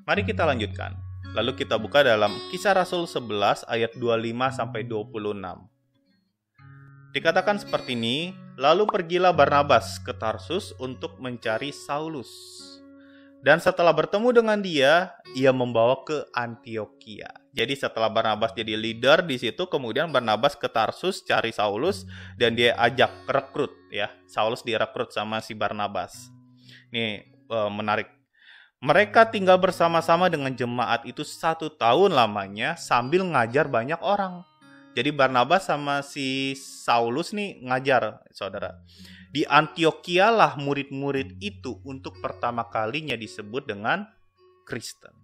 Mari kita lanjutkan. Lalu kita buka dalam Kisah Rasul 11 ayat 25 sampai 26. Dikatakan seperti ini, lalu pergilah Barnabas ke Tarsus untuk mencari Saulus. Dan setelah bertemu dengan dia, ia membawa ke Antiokhia. Jadi setelah Barnabas jadi leader di situ, kemudian Barnabas ke Tarsus cari Saulus dan dia ajak rekrut ya. Saulus direkrut sama si Barnabas. Ini menarik. Mereka tinggal bersama-sama dengan jemaat itu 1 tahun lamanya sambil ngajar banyak orang. Jadi Barnabas sama si Saulus nih ngajar, saudara. Di Antiokhia lah murid-murid itu untuk pertama kalinya disebut dengan Kristen.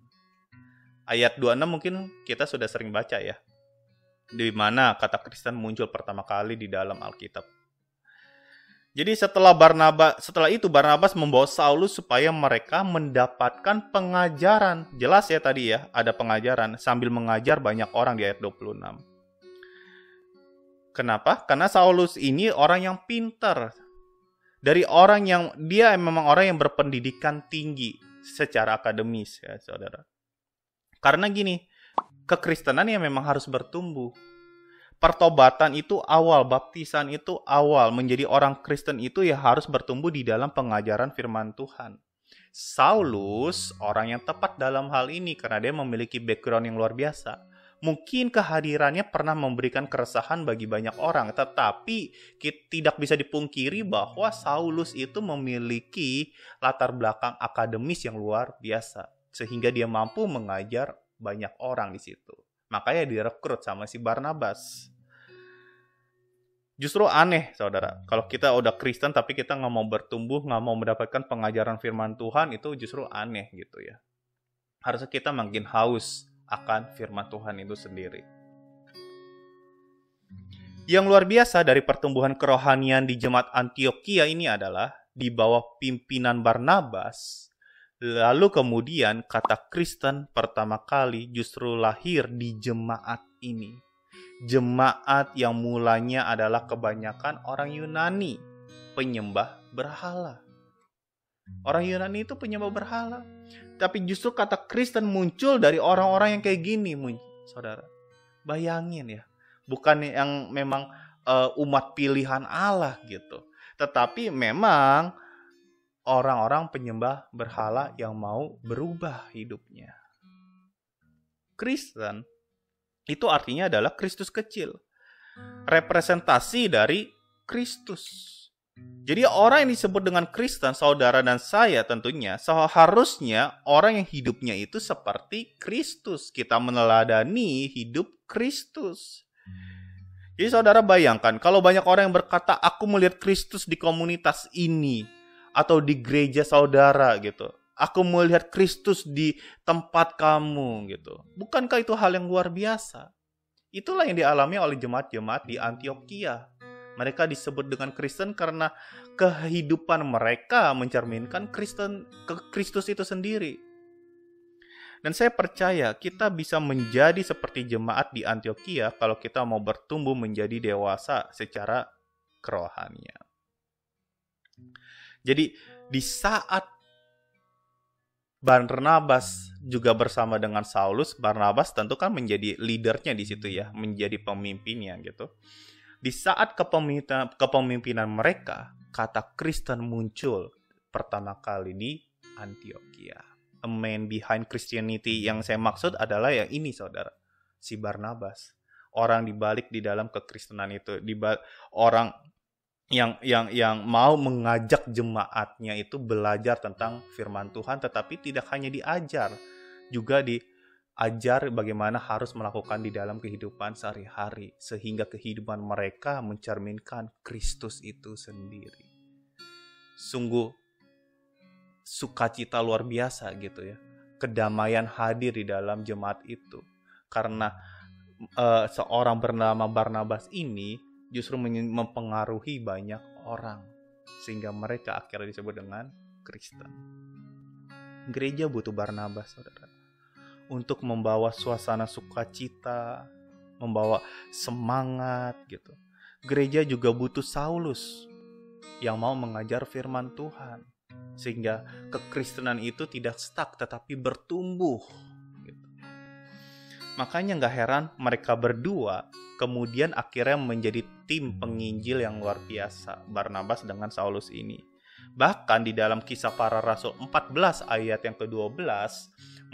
Ayat 26 mungkin kita sudah sering baca ya. Di mana kata Kristen muncul pertama kali di dalam Alkitab. Jadi setelah itu Barnabas membawa Saulus supaya mereka mendapatkan pengajaran. Jelas ya tadi ya, ada pengajaran sambil mengajar banyak orang di ayat 26. Kenapa? Karena Saulus ini orang yang pintar. Dari orang yang dia memang orang yang berpendidikan tinggi secara akademis ya saudara. Karena gini, kekristenan yang memang harus bertumbuh. Pertobatan itu awal, baptisan itu awal. Menjadi orang Kristen itu ya harus bertumbuh di dalam pengajaran firman Tuhan. Saulus orang yang tepat dalam hal ini karena dia memiliki background yang luar biasa. Mungkin kehadirannya pernah memberikan keresahan bagi banyak orang, tetapi tidak bisa dipungkiri bahwa Saulus itu memiliki latar belakang akademis yang luar biasa, sehingga dia mampu mengajar banyak orang di situ. Makanya direkrut sama si Barnabas. Justru aneh, saudara. Kalau kita udah Kristen tapi kita nggak mau bertumbuh, nggak mau mendapatkan pengajaran firman Tuhan, itu justru aneh gitu ya. Harusnya kita makin haus akan firman Tuhan itu sendiri. Yang luar biasa dari pertumbuhan kerohanian di jemaat Antiokhia ini adalah di bawah pimpinan Barnabas. Lalu kemudian kata Kristen pertama kali justru lahir di jemaat ini. Jemaat yang mulanya adalah kebanyakan orang Yunani, penyembah berhala. Orang Yunani itu penyembah berhala. Tapi justru kata Kristen muncul dari orang-orang yang kayak gini, saudara. Bayangin ya. Bukan yang memang umat pilihan Allah gitu. Tetapi memang orang-orang penyembah berhala yang mau berubah hidupnya. Kristen itu artinya adalah Kristus kecil. Representasi dari Kristus. Jadi orang yang disebut dengan Kristen, saudara dan saya tentunya, seharusnya orang yang hidupnya itu seperti Kristus. Kita meneladani hidup Kristus. Jadi saudara bayangkan, kalau banyak orang yang berkata, aku melihat Kristus di komunitas ini, atau di gereja saudara gitu. Aku melihat Kristus di tempat kamu gitu. Bukankah itu hal yang luar biasa? Itulah yang dialami oleh jemaat-jemaat di Antiokhia. Mereka disebut dengan Kristen karena kehidupan mereka mencerminkan Kristus itu sendiri. Dan saya percaya kita bisa menjadi seperti jemaat di Antiokhia kalau kita mau bertumbuh menjadi dewasa secara kerohanian. Jadi di saat Barnabas juga bersama dengan Saulus, Barnabas tentu kan menjadi leadernya di situ ya, menjadi pemimpinnya gitu. Di saat kepemimpinan mereka, kata Kristen muncul pertama kali di Antiokhia. A man behind Christianity yang saya maksud adalah yang ini saudara, si Barnabas. Orang dibalik di dalam kekristenan itu, orang yang mau mengajak jemaatnya itu belajar tentang firman Tuhan, tetapi tidak hanya diajar, juga diajar bagaimana harus melakukan di dalam kehidupan sehari-hari, sehingga kehidupan mereka mencerminkan Kristus itu sendiri. Sungguh sukacita luar biasa gitu ya, kedamaian hadir di dalam jemaat itu, karena seorang bernama Barnabas ini justru mempengaruhi banyak orang, sehingga mereka akhirnya disebut dengan Kristen. Gereja butuh Barnabas, saudara, untuk membawa suasana sukacita, membawa semangat gitu. Gereja juga butuh Saulus yang mau mengajar firman Tuhan. sehingga kekristenan itu tidak stuck tetapi bertumbuh. Gitu. Makanya nggak heran mereka berdua kemudian akhirnya menjadi tim penginjil yang luar biasa, Barnabas dengan Saulus ini. Bahkan di dalam Kisah Para Rasul 14 ayat yang ke-12,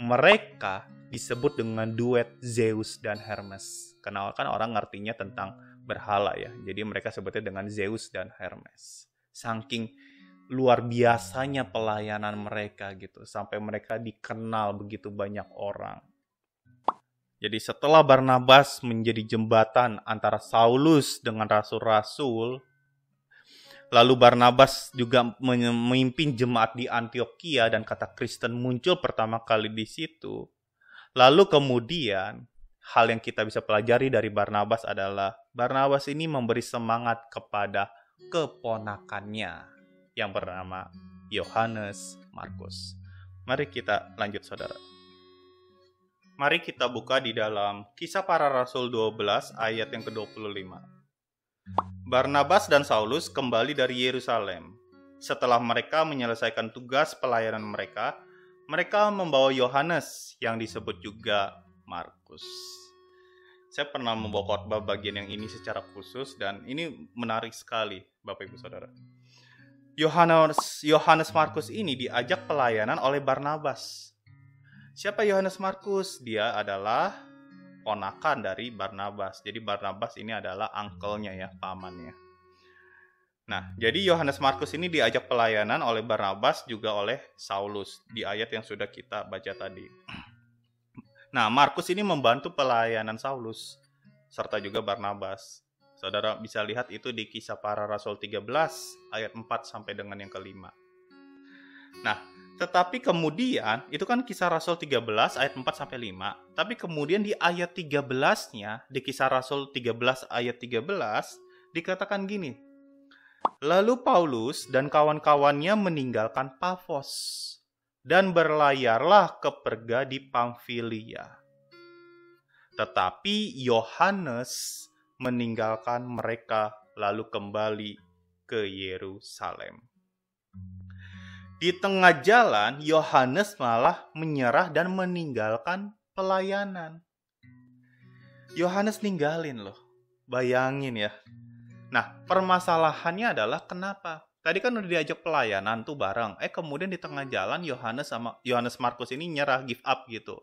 mereka disebut dengan duet Zeus dan Hermes. Karena kan orang ngertinya tentang berhala ya. Jadi mereka sebutnya dengan Zeus dan Hermes. Saking luar biasanya pelayanan mereka gitu. Sampai mereka dikenal begitu banyak orang. Jadi setelah Barnabas menjadi jembatan antara Saulus dengan rasul-rasul, lalu Barnabas juga memimpin jemaat di Antioquia dan kata Kristen muncul pertama kali di situ. Lalu kemudian hal yang kita bisa pelajari dari Barnabas adalah Barnabas ini memberi semangat kepada keponakannya yang bernama Yohanes Markus. Mari kita lanjut saudara. Mari kita buka di dalam Kisah Para Rasul 12 ayat yang ke-25. Barnabas dan Saulus kembali dari Yerusalem. Setelah mereka menyelesaikan tugas pelayanan mereka, mereka membawa Yohanes yang disebut juga Markus. Saya pernah membawa khotbah bagian yang ini secara khusus dan ini menarik sekali Bapak Ibu Saudara. Yohanes Markus ini diajak pelayanan oleh Barnabas. Siapa Yohanes Markus? Dia adalah ponakan dari Barnabas. Jadi Barnabas ini adalah uncle-nya ya, pamannya. Nah, jadi Yohanes Markus ini diajak pelayanan oleh Barnabas juga oleh Saulus di ayat yang sudah kita baca tadi. Nah, Markus ini membantu pelayanan Saulus serta juga Barnabas. Saudara bisa lihat itu di Kisah Para Rasul 13 ayat 4 sampai dengan yang kelima. Nah, tetapi kemudian, itu kan Kisah Rasul 13 ayat 4 sampai 5. Tapi kemudian di ayat 13-nya, di Kisah Rasul 13 ayat 13, dikatakan gini. Lalu Paulus dan kawan-kawannya meninggalkan Pafos dan berlayarlah ke Perga di Pamfilia. Tetapi Yohanes meninggalkan mereka lalu kembali ke Yerusalem. Di tengah jalan, Yohanes malah menyerah dan meninggalkan pelayanan. Yohanes ninggalin loh. Bayangin ya. Nah, permasalahannya adalah kenapa? Tadi kan udah diajak pelayanan tuh bareng. Kemudian di tengah jalan Yohanes Markus ini nyerah, give up gitu.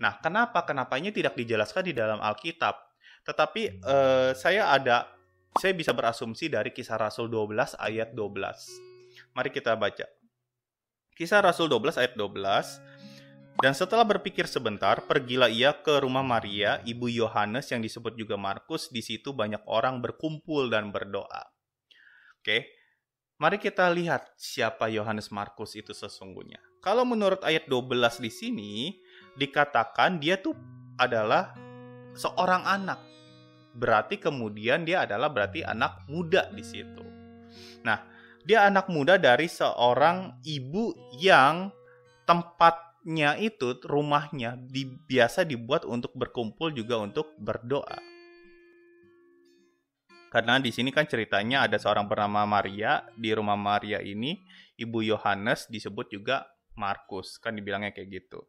Nah, kenapanya tidak dijelaskan di dalam Alkitab. Tetapi saya bisa berasumsi dari Kisah Rasul 12 ayat 12. Mari kita baca. Kisah Rasul 12 ayat 12. Dan setelah berpikir sebentar, pergilah ia ke rumah Maria, ibu Yohanes yang disebut juga Markus. Di situ banyak orang berkumpul dan berdoa. Oke. Mari kita lihat siapa Yohanes Markus itu sesungguhnya. Kalau menurut ayat 12 di sini, dikatakan dia tuh adalah seorang anak. Berarti kemudian dia adalah anak muda di situ. Nah, dia anak muda dari seorang ibu yang tempatnya itu, rumahnya biasa dibuat untuk berkumpul juga untuk berdoa. Karena di sini kan ceritanya ada seorang bernama Maria, di rumah Maria ini ibu Yohanes disebut juga Markus, kan dibilangnya kayak gitu.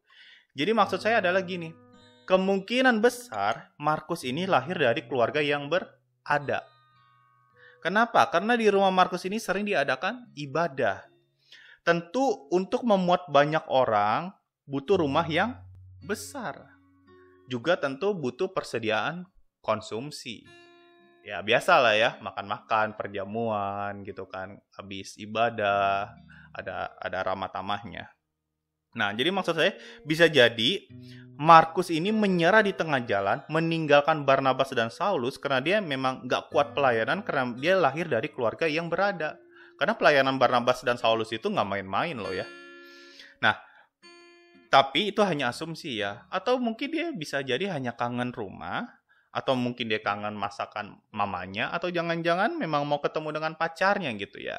Jadi maksud saya adalah gini, kemungkinan besar Markus ini lahir dari keluarga yang berada. Kenapa? Karena di rumah Markus ini sering diadakan ibadah. Tentu untuk memuat banyak orang butuh rumah yang besar. Juga tentu butuh persediaan konsumsi. Ya biasalah ya, makan-makan, perjamuan gitu kan. Habis ibadah, ada ramah tamahnya. Nah, jadi maksud saya bisa jadi Markus ini menyerah di tengah jalan, meninggalkan Barnabas dan Saulus karena dia memang gak kuat pelayanan karena dia lahir dari keluarga yang berada. Karena pelayanan Barnabas dan Saulus itu gak main-main loh ya. Nah, tapi itu hanya asumsi ya. Atau mungkin dia bisa jadi hanya kangen rumah, atau mungkin dia kangen masakan mamanya, atau jangan-jangan memang mau ketemu dengan pacarnya gitu ya.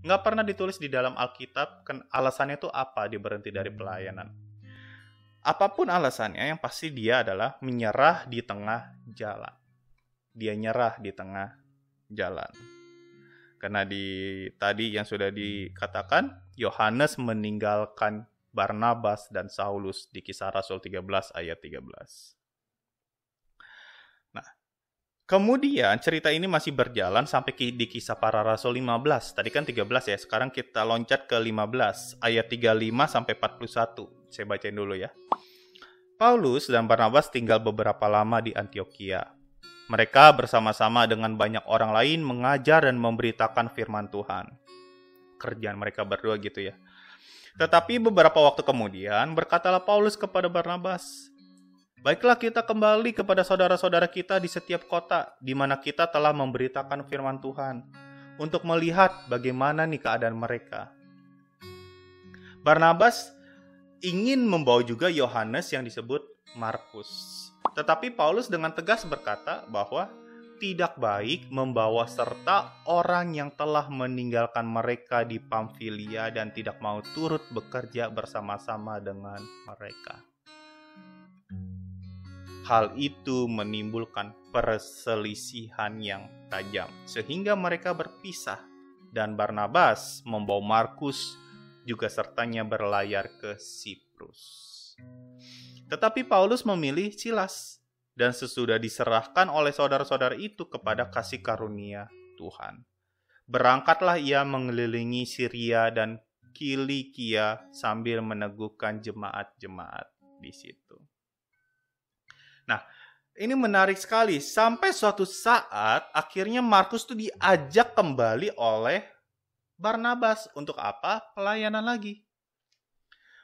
Nggak pernah ditulis di dalam Alkitab, kan alasannya itu apa dia berhenti dari pelayanan. Apapun alasannya, yang pasti dia adalah menyerah di tengah jalan. Dia nyerah di tengah jalan. Karena tadi yang sudah dikatakan, Yohanes meninggalkan Barnabas dan Saulus di Kisah Rasul 13 ayat 13. Nah, kemudian cerita ini masih berjalan sampai di Kisah Para Rasul 15. Tadi kan 13 ya, sekarang kita loncat ke 15 ayat 35 sampai 41. Saya bacain dulu ya. Paulus dan Barnabas tinggal beberapa lama di Antiokhia. Mereka bersama-sama dengan banyak orang lain mengajar dan memberitakan firman Tuhan. Kerjaan mereka berdua gitu ya. Tetapi beberapa waktu kemudian berkatalah Paulus kepada Barnabas, "Baiklah kita kembali kepada saudara-saudara kita di setiap kota di mana kita telah memberitakan firman Tuhan, untuk melihat bagaimana nih keadaan mereka." Barnabas ingin membawa juga Yohanes yang disebut Markus. Tetapi Paulus dengan tegas berkata bahwa tidak baik membawa serta orang yang telah meninggalkan mereka di Pamfilia dan tidak mau turut bekerja bersama-sama dengan mereka. Hal itu menimbulkan perselisihan yang tajam, sehingga mereka berpisah, dan Barnabas membawa Markus juga sertanya berlayar ke Siprus. Tetapi Paulus memilih Silas, dan sesudah diserahkan oleh saudara-saudara itu kepada kasih karunia Tuhan, berangkatlah ia mengelilingi Syria dan Kilikia sambil meneguhkan jemaat-jemaat di situ. Nah, ini menarik sekali. Sampai suatu saat akhirnya Markus itu diajak kembali oleh Barnabas untuk apa? Pelayanan lagi.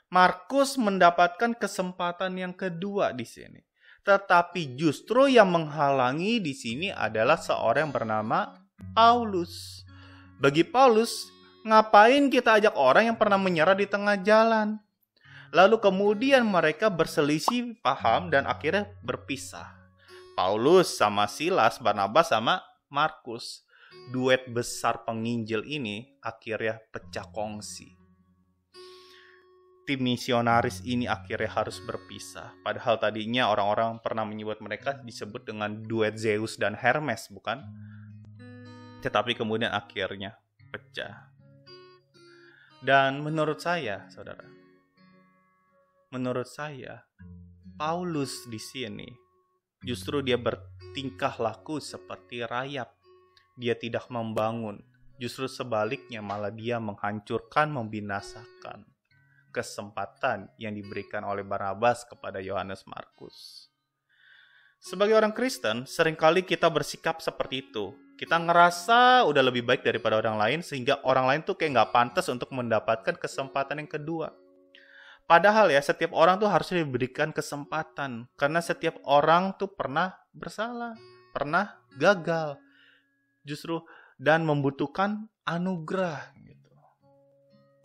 Markus mendapatkan kesempatan yang kedua di sini. Tetapi justru yang menghalangi di sini adalah seorang yang bernama Paulus. Bagi Paulus, ngapain kita ajak orang yang pernah menyerah di tengah jalan? Lalu kemudian mereka berselisih paham dan akhirnya berpisah. Paulus sama Silas, Barnabas sama Markus. Duet besar penginjil ini akhirnya pecah kongsi. Tim misionaris ini akhirnya harus berpisah. Padahal tadinya orang-orang pernah menyebut mereka disebut dengan duet Zeus dan Hermes, bukan? Tetapi kemudian akhirnya pecah. Dan menurut saya, saudara, Paulus di sini justru dia bertingkah laku seperti rayap. Dia tidak membangun. Justru sebaliknya malah dia menghancurkan, membinasakan kesempatan yang diberikan oleh Barnabas kepada Yohanes Markus. Sebagai orang Kristen, seringkali kita bersikap seperti itu. Kita ngerasa udah lebih baik daripada orang lain, sehingga orang lain tuh kayak nggak pantas untuk mendapatkan kesempatan yang kedua. Padahal ya, setiap orang tuh harusnya diberikan kesempatan. Karena setiap orang tuh pernah bersalah, pernah gagal. Justru dan membutuhkan anugerah.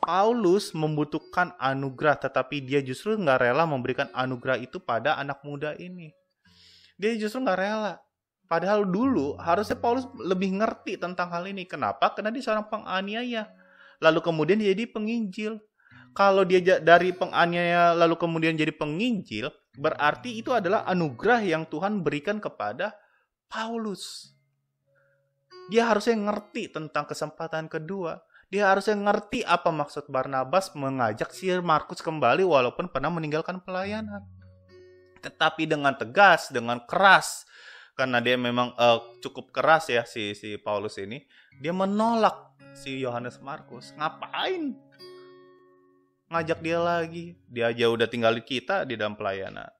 Paulus membutuhkan anugerah, tetapi dia justru nggak rela memberikan anugerah itu pada anak muda ini. Dia justru nggak rela. Padahal dulu harusnya Paulus lebih ngerti tentang hal ini. Kenapa? Karena dia seorang penganiaya. Lalu kemudian dia jadi penginjil. Kalau dia dari penganiaya lalu kemudian jadi penginjil, berarti itu adalah anugerah yang Tuhan berikan kepada Paulus. Dia harusnya ngerti tentang kesempatan kedua. Dia harusnya ngerti apa maksud Barnabas mengajak si Markus kembali walaupun pernah meninggalkan pelayanan. Tetapi dengan tegas, dengan keras, karena dia memang cukup keras ya si Paulus ini, dia menolak si Yohanes Markus. Ngapain ngajak dia lagi? Dia aja udah tinggal di kita di dalam pelayanan.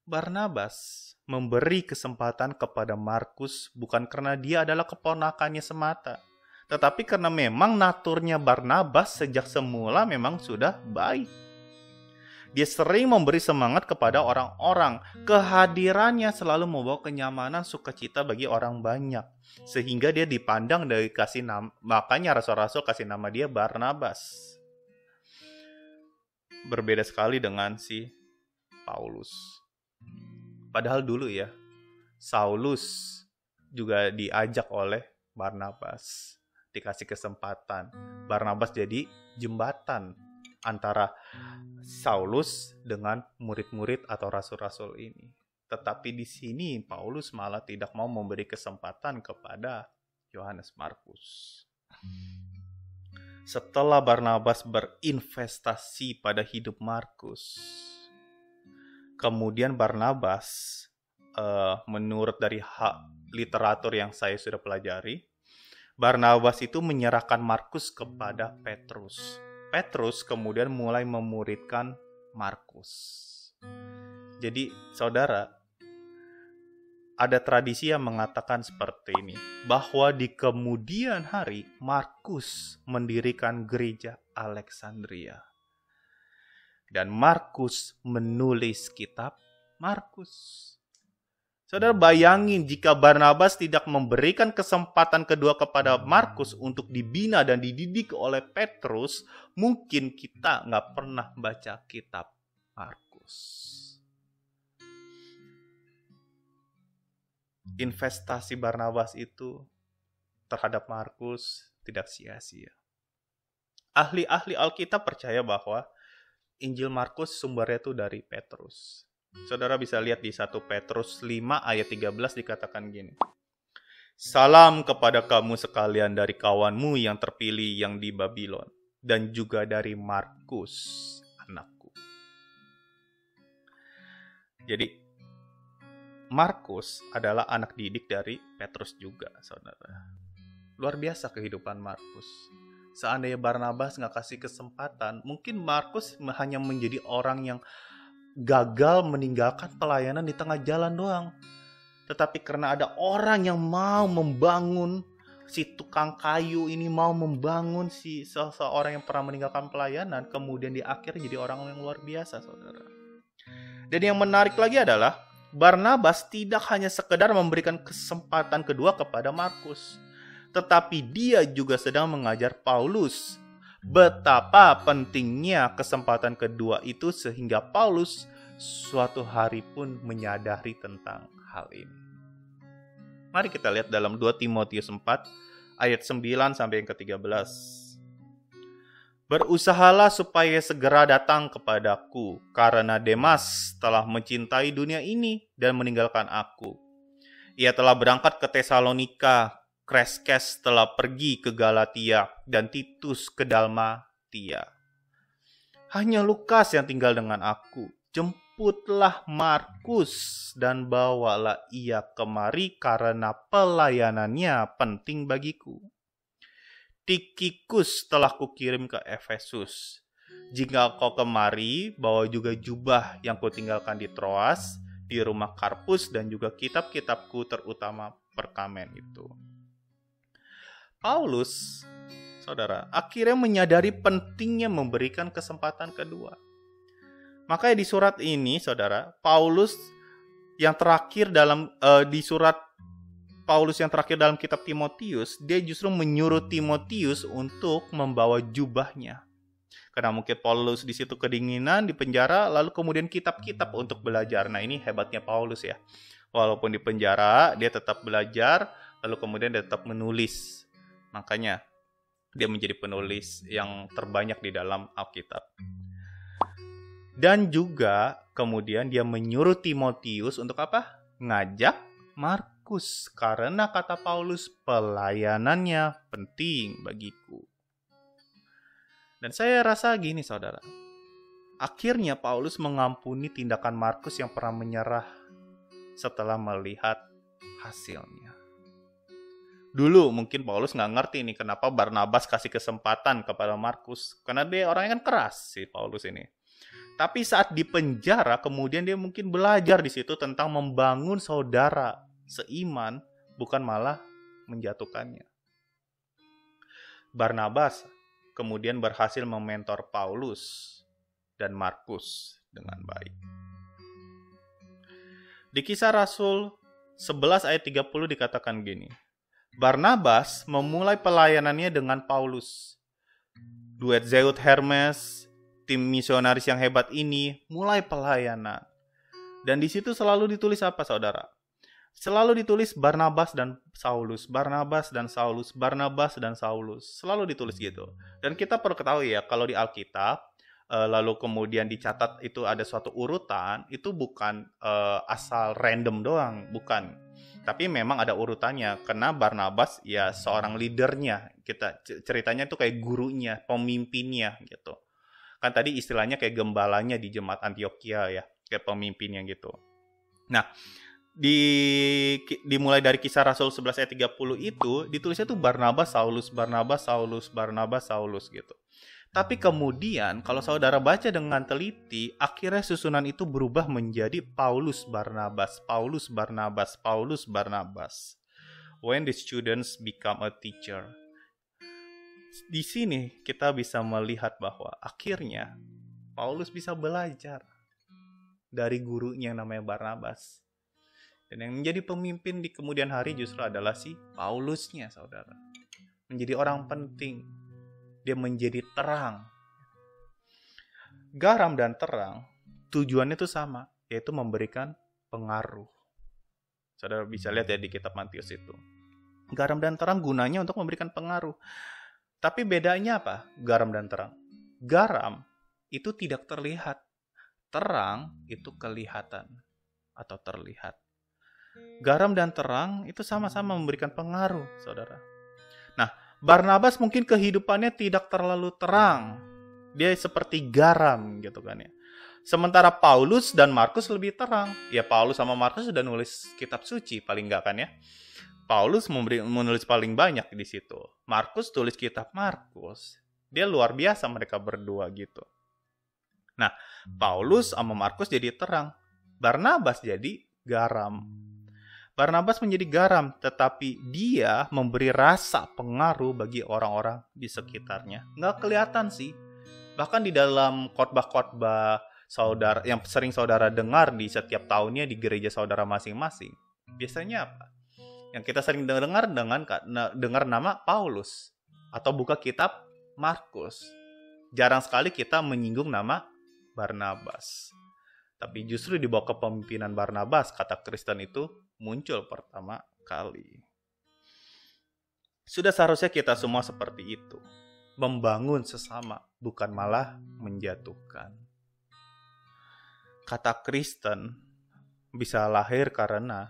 Barnabas memberi kesempatan kepada Markus bukan karena dia adalah keponakannya semata, tetapi karena memang naturnya Barnabas sejak semula memang sudah baik. Dia sering memberi semangat kepada orang-orang. Kehadirannya selalu membawa kenyamanan, sukacita bagi orang banyak. Sehingga dia dipandang dari kasih nama, makanya rasul-rasul kasih nama dia Barnabas. Berbeda sekali dengan si Paulus. Padahal dulu ya, Saulus juga diajak oleh Barnabas. Dikasih kesempatan. Barnabas jadi jembatan antara Saulus dengan murid-murid atau rasul-rasul ini. Tetapi di sini Paulus malah tidak mau memberi kesempatan kepada Yohanes Markus. Setelah Barnabas berinvestasi pada hidup Markus, kemudian Barnabas, menurut dari literatur yang saya sudah pelajari, Barnabas itu menyerahkan Markus kepada Petrus. Petrus kemudian mulai memuridkan Markus. Jadi, saudara, ada tradisi yang mengatakan seperti ini, bahwa di kemudian hari Markus mendirikan gereja Alexandria. Dan Markus menulis kitab Markus. Saudara, bayangin jika Barnabas tidak memberikan kesempatan kedua kepada Markus untuk dibina dan dididik oleh Petrus, mungkin kita nggak pernah baca kitab Markus. Investasi Barnabas itu terhadap Markus tidak sia-sia. Ahli-ahli Alkitab percaya bahwa Injil Markus sumbernya itu dari Petrus. Saudara bisa lihat di 1 Petrus 5 ayat 13 dikatakan gini. Salam kepada kamu sekalian dari kawanmu yang terpilih yang di Babylon, dan juga dari Markus, anakku. Jadi, Markus adalah anak didik dari Petrus juga, saudara. Luar biasa kehidupan Markus. Seandainya Barnabas nggak kasih kesempatan, mungkin Markus hanya menjadi orang yang gagal meninggalkan pelayanan di tengah jalan doang. Tetapi karena ada orang yang mau membangun, si tukang kayu ini mau membangun si seseorang yang pernah meninggalkan pelayanan, kemudian di akhir jadi orang yang luar biasa, saudara. Dan yang menarik lagi adalah, Barnabas tidak hanya sekedar memberikan kesempatan kedua kepada Markus, tetapi dia juga sedang mengajar Paulus betapa pentingnya kesempatan kedua itu, sehingga Paulus suatu hari pun menyadari tentang hal ini. Mari kita lihat dalam 2 Timotius 4 ayat 9 sampai yang ke-13. Berusahalah supaya segera datang kepadaku, karena Demas telah mencintai dunia ini dan meninggalkan aku. Ia telah berangkat ke Tesalonika, Kreskes telah pergi ke Galatia, dan Titus ke Dalmatia. Hanya Lukas yang tinggal dengan aku. Jemputlah Markus dan bawalah ia kemari, karena pelayanannya penting bagiku. Tikhikus telah kukirim ke Efesus. Jika kau kemari, bawa juga jubah yang kutinggalkan di Troas, di rumah Karpus, dan juga kitab-kitabku, terutama perkamen itu. Paulus, saudara, akhirnya menyadari pentingnya memberikan kesempatan kedua. Makanya di surat ini, saudara, Paulus yang terakhir dalam Paulus yang terakhir dalam kitab Timotius, dia justru menyuruh Timotius untuk membawa jubahnya. Karena mungkin Paulus di situ kedinginan, di penjara, lalu kemudian kitab-kitab untuk belajar. Nah, ini hebatnya Paulus ya. Walaupun di penjara, dia tetap belajar, lalu kemudian dia tetap menulis. Makanya dia menjadi penulis yang terbanyak di dalam Alkitab. Dan juga kemudian dia menyuruh Timotius untuk apa? Ngajak Markus, karena kata Paulus, pelayanannya penting bagiku. Dan saya rasa gini, saudara. Akhirnya Paulus mengampuni tindakan Markus yang pernah menyerah setelah melihat hasilnya. Dulu mungkin Paulus nggak ngerti nih kenapa Barnabas kasih kesempatan kepada Markus. Karena dia orangnya kan keras si Paulus ini. Tapi saat di penjara, kemudian dia mungkin belajar di situ tentang membangun saudara seiman, bukan malah menjatuhkannya. Barnabas kemudian berhasil mementor Paulus dan Markus dengan baik. Di Kisah Rasul 11 ayat 30 dikatakan gini. Barnabas memulai pelayanannya dengan Paulus. Duet Zeut Hermes, tim misionaris yang hebat ini mulai pelayanan. Dan di situ selalu ditulis apa, saudara? Selalu ditulis Barnabas dan Saulus, Barnabas dan Saulus, Barnabas dan Saulus. Selalu ditulis gitu. Dan kita perlu ketahui ya, kalau di Alkitab, lalu kemudian dicatat itu ada suatu urutan, itu bukan asal random doang, bukan. Tapi memang ada urutannya, karena Barnabas ya seorang leadernya, kita ceritanya itu kayak gurunya, pemimpinnya gitu. Kan tadi istilahnya kayak gembalanya di jemaat Antioquia ya, kayak pemimpinnya gitu. Nah, dimulai dari Kisah Rasul 11 ayat 30 itu ditulisnya tuh Barnabas Saulus, Barnabas Saulus, Barnabas Saulus gitu. Tapi kemudian kalau saudara baca dengan teliti, akhirnya susunan itu berubah menjadi Paulus Barnabas, Paulus Barnabas, Paulus Barnabas. When the students become a teacher. Di sini kita bisa melihat bahwa akhirnya Paulus bisa belajar dari gurunya yang namanya Barnabas. Dan yang menjadi pemimpin di kemudian hari justru adalah si Paulusnya, saudara. Menjadi orang penting. Dia menjadi terang. Garam dan terang tujuannya itu sama, yaitu memberikan pengaruh. Saudara bisa lihat ya di kitab Matius itu. Garam dan terang gunanya untuk memberikan pengaruh. Tapi bedanya apa? Garam dan terang. Garam itu tidak terlihat. Terang itu kelihatan atau terlihat. Garam dan terang itu sama-sama memberikan pengaruh, saudara. Nah, Barnabas mungkin kehidupannya tidak terlalu terang. Dia seperti garam gitu kan ya. Sementara Paulus dan Markus lebih terang. Ya Paulus sama Markus sudah nulis kitab suci paling enggak kan ya. Paulus menulis paling banyak di situ. Markus tulis kitab Markus. Dia luar biasa mereka berdua gitu. Nah, Paulus sama Markus jadi terang. Barnabas jadi garam. Barnabas menjadi garam, tetapi dia memberi rasa pengaruh bagi orang-orang di sekitarnya. Nggak kelihatan sih. Bahkan di dalam khotbah-khotbah saudara yang sering saudara dengar di setiap tahunnya di gereja saudara masing-masing. Biasanya apa? Yang kita sering dengar nama Paulus atau buka kitab Markus. Jarang sekali kita menyinggung nama Barnabas. Tapi justru di bawah kepemimpinan Barnabas, kata Kristen itu muncul pertama kali. Sudah seharusnya kita semua seperti itu. Membangun sesama, bukan malah menjatuhkan. Kata Kristen bisa lahir karena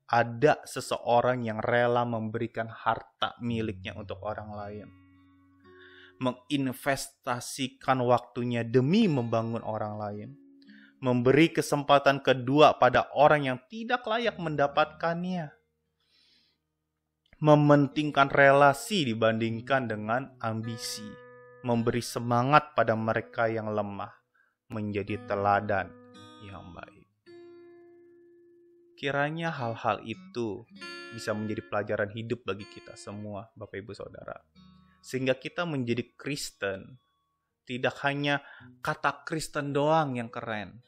ada seseorang yang rela memberikan harta miliknya untuk orang lain. Menginvestasikan waktunya demi membangun orang lain. Memberi kesempatan kedua pada orang yang tidak layak mendapatkannya. Mementingkan relasi dibandingkan dengan ambisi. Memberi semangat pada mereka yang lemah. Menjadi teladan yang baik. Kiranya hal-hal itu bisa menjadi pelajaran hidup bagi kita semua, Bapak Ibu Saudara. Sehingga kita menjadi Kristen. Tidak hanya kata Kristen doang yang keren.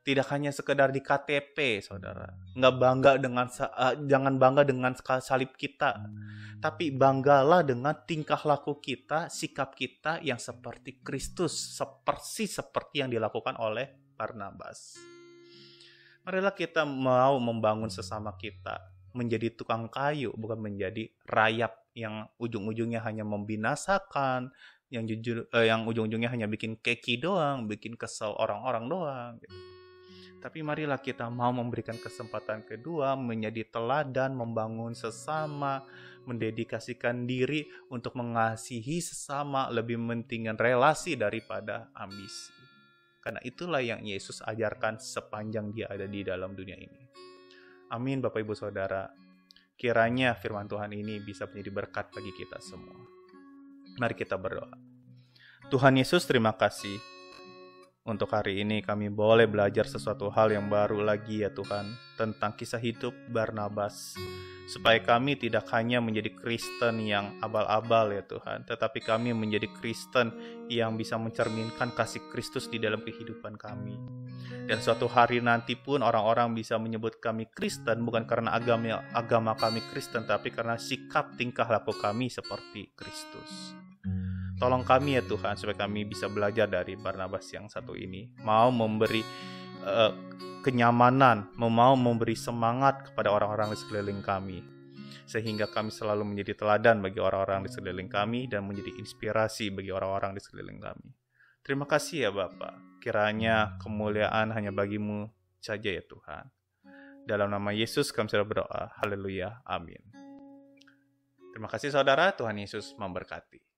Tidak hanya sekedar di KTP, saudara. Jangan bangga dengan salib kita. Tapi banggalah dengan tingkah laku kita, sikap kita yang seperti Kristus. Seperti yang dilakukan oleh Barnabas. Marilah kita mau membangun sesama kita. Menjadi tukang kayu, bukan menjadi rayap yang ujung-ujungnya hanya membinasakan. Yang ujung-ujungnya hanya bikin keki doang, bikin kesel orang-orang doang gitu. Tapi marilah kita mau memberikan kesempatan kedua, menjadi teladan, membangun sesama, mendedikasikan diri untuk mengasihi sesama, lebih mementingkan relasi daripada ambisi. Karena itulah yang Yesus ajarkan sepanjang dia ada di dalam dunia ini. Amin Bapak Ibu Saudara. Kiranya firman Tuhan ini bisa menjadi berkat bagi kita semua. Mari kita berdoa. Tuhan Yesus, terima kasih. Untuk hari ini kami boleh belajar sesuatu hal yang baru lagi ya Tuhan, tentang kisah hidup Barnabas. Supaya kami tidak hanya menjadi Kristen yang abal-abal ya Tuhan, tetapi kami menjadi Kristen yang bisa mencerminkan kasih Kristus di dalam kehidupan kami. Dan suatu hari nanti pun orang-orang bisa menyebut kami Kristen bukan karena agama kami Kristen, tapi karena sikap tingkah laku kami seperti Kristus. Tolong kami ya Tuhan, supaya kami bisa belajar dari Barnabas yang satu ini. Mau memberi kenyamanan, mau memberi semangat kepada orang-orang di sekeliling kami. Sehingga kami selalu menjadi teladan bagi orang-orang di sekeliling kami dan menjadi inspirasi bagi orang-orang di sekeliling kami. Terima kasih ya Bapa. Kiranya kemuliaan hanya bagimu saja ya Tuhan. Dalam nama Yesus kami sudah berdoa. Haleluya. Amin. Terima kasih saudara, Tuhan Yesus memberkati.